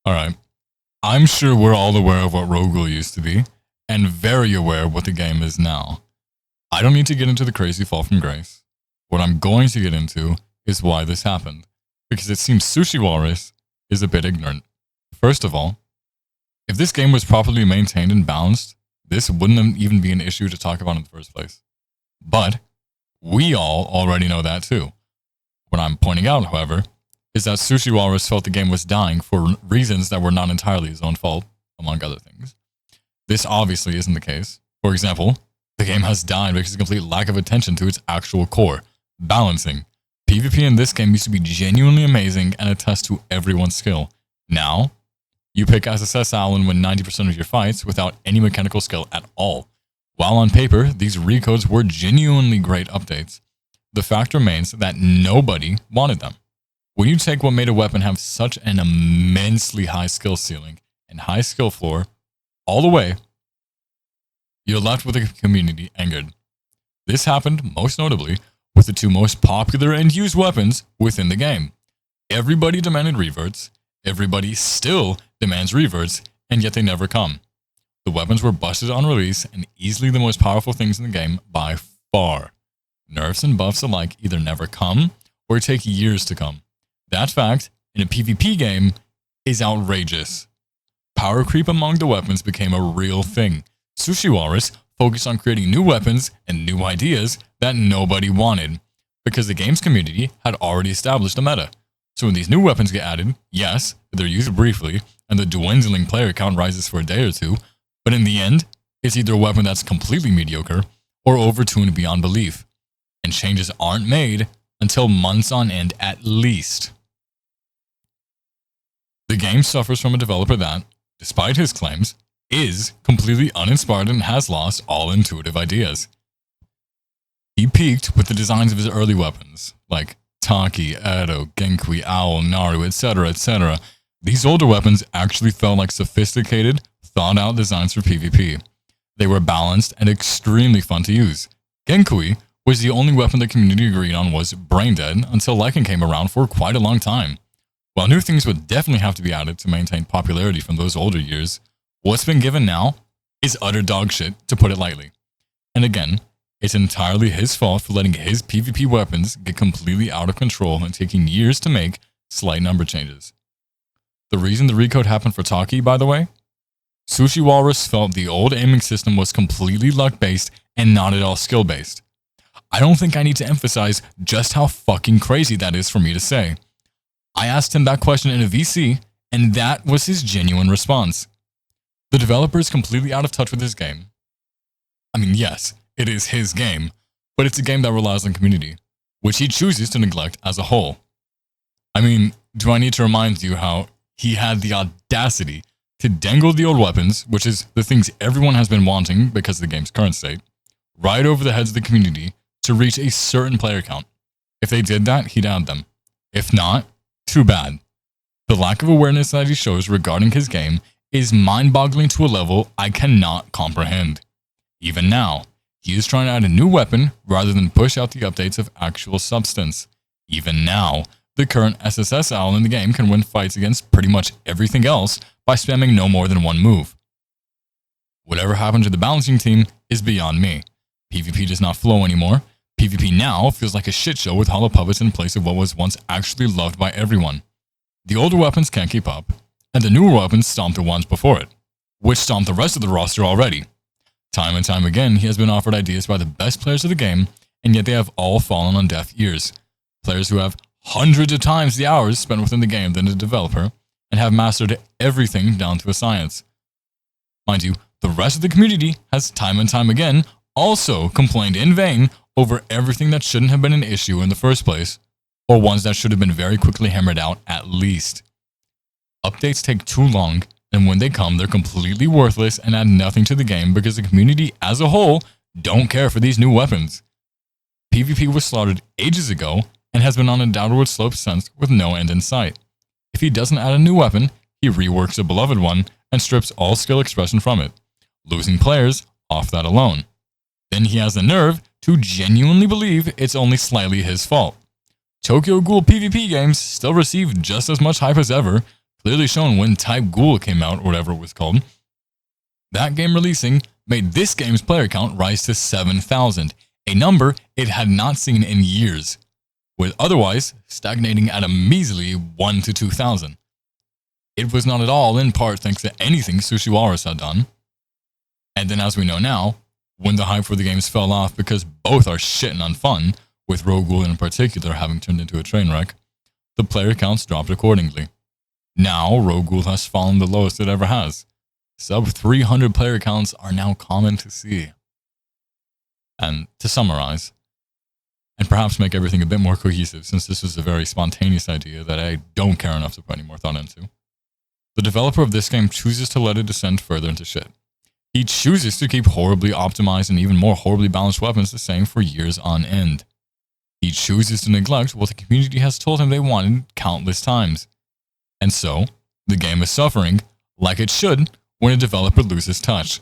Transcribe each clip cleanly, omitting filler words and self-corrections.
Alright. I'm sure we're all aware of what Ro-ghoul used to be, and very aware of what the game is now. I don't need to get into the crazy fall from grace. What I'm going to get into is why this happened, because it seems Sushiwalrus is a bit ignorant. First of all, if this game was properly maintained and balanced, this wouldn't even be an issue to talk about in the first place. But we all already know that too. What I'm pointing out, however, is that Sushiwalrus felt the game was dying for reasons that were not entirely his own fault, among other things. This obviously isn't the case. For example, the game has died because of complete lack of attention to its actual core, balancing. PvP in this game used to be genuinely amazing and a test to everyone's skill. Now, you pick SSS Owl and win 90% of your fights without any mechanical skill at all. While on paper, these recodes were genuinely great updates, the fact remains that nobody wanted them. When you take what made a weapon have such an immensely high skill ceiling and high skill floor all the way, you're left with a community angered. This happened most notably with the two most popular and used weapons within the game. Everybody demanded reverts, everybody still demands reverts, and yet they never come. The weapons were busted on release and easily the most powerful things in the game by far. Nerfs and buffs alike either never come or take years to come. That fact, in a PvP game, is outrageous. Power creep among the weapons became a real thing. Sushiwalrus focused on creating new weapons and new ideas that nobody wanted, because the game's community had already established a meta. So when these new weapons get added, yes, they're used briefly, and the dwindling player count rises for a day or two, but in the end, it's either a weapon that's completely mediocre or overtuned beyond belief, and changes aren't made until months on end at least. The game suffers from a developer that, despite his claims, is completely uninspired and has lost all intuitive ideas. He peaked with the designs of his early weapons, like Taki, Edo, Genkui, Owl, Naru, etc., etc. These older weapons actually felt like sophisticated, thought-out designs for PvP. They were balanced and extremely fun to use. Genkui was the only weapon the community agreed on was brain dead until Lycan came around for quite a long time. While new things would definitely have to be added to maintain popularity from those older years, what's been given now is utter dog shit, to put it lightly. And again, it's entirely his fault for letting his PvP weapons get completely out of control and taking years to make slight number changes. The reason the recode happened for Taki, by the way? Sushiwalrus felt the old aiming system was completely luck-based and not at all skill-based. I don't think I need to emphasize just how fucking crazy that is for me to say. I asked him that question in a VC, and that was his genuine response. The developer is completely out of touch with his game. I mean, yes, it is his game, but it's a game that relies on community, which he chooses to neglect as a whole. I mean, do I need to remind you how he had the audacity to dangle the old weapons, which is the things everyone has been wanting because of the game's current state, right over the heads of the community to reach a certain player count. If they did that, he'd add them. If not, too bad. The lack of awareness that he shows regarding his game is mind-boggling to a level I cannot comprehend. Even now, he is trying to add a new weapon rather than push out the updates of actual substance. Even now, the current SSS Owl in the game can win fights against pretty much everything else by spamming no more than one move. Whatever happened to the balancing team is beyond me. PvP does not flow anymore. PvP now feels like a shit show with hollow puppets in place of what was once actually loved by everyone. The older weapons can't keep up, and the newer weapons stomp the ones before it, which stomped the rest of the roster already. Time and time again, he has been offered ideas by the best players of the game, and yet they have all fallen on deaf ears. Players who have hundreds of times the hours spent within the game than the developer, and have mastered everything down to a science. Mind you, the rest of the community has time and time again also complained in vain over everything that shouldn't have been an issue in the first place, or ones that should have been very quickly hammered out at least. Updates take too long, and when they come, they're completely worthless and add nothing to the game because the community as a whole don't care for these new weapons. PvP was slaughtered ages ago and has been on a downward slope since with no end in sight. If he doesn't add a new weapon, he reworks a beloved one and strips all skill expression from it, losing players off that alone. Then he has the nerve to genuinely believe it's only slightly his fault. Tokyo Ghoul PvP games still receive just as much hype as ever, clearly shown when Type Ghoul came out, or whatever it was called. That game releasing made this game's player count rise to 7,000, a number it had not seen in years, with otherwise stagnating at a measly 1 to 2,000. It was not at all in part thanks to anything Sushiwalrus had done. And then, as we know now, when the hype for the games fell off because both are shit and unfun, with Ro-ghoul in particular having turned into a train wreck, the player counts dropped accordingly. Now, Ro-ghoul has fallen the lowest it ever has. Sub 300 player counts are now common to see. And to summarize, and perhaps make everything a bit more cohesive, since this was a very spontaneous idea that I don't care enough to put any more thought into, the developer of this game chooses to let it descend further into shit. He chooses to keep horribly optimized and even more horribly balanced weapons the same for years on end. He chooses to neglect what the community has told him they wanted countless times. And so, the game is suffering, like it should, when a developer loses touch.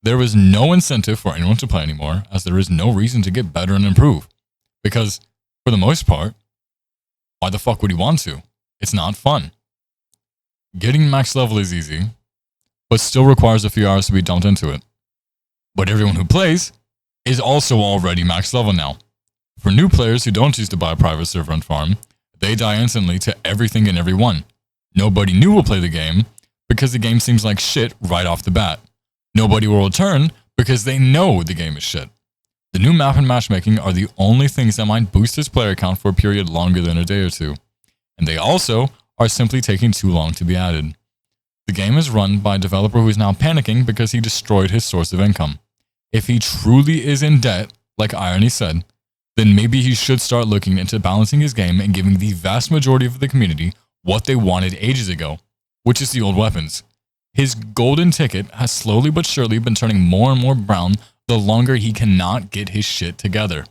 There is no incentive for anyone to play anymore, as there is no reason to get better and improve. Because, for the most part, why the fuck would he want to? It's not fun. Getting max level is easy, but still requires a few hours to be dumped into it. But everyone who plays is also already max level now. For new players who don't choose to buy a private server and farm, they die instantly to everything and everyone. Nobody new will play the game because the game seems like shit right off the bat. Nobody will return because they know the game is shit. The new map and matchmaking are the only things that might boost his player count for a period longer than a day or two. And they also are simply taking too long to be added. The game is run by a developer who is now panicking because he destroyed his source of income. If he truly is in debt, like Irony said, then maybe he should start looking into balancing his game and giving the vast majority of the community what they wanted ages ago, which is the old weapons. His golden ticket has slowly but surely been turning more and more brown the longer he cannot get his shit together.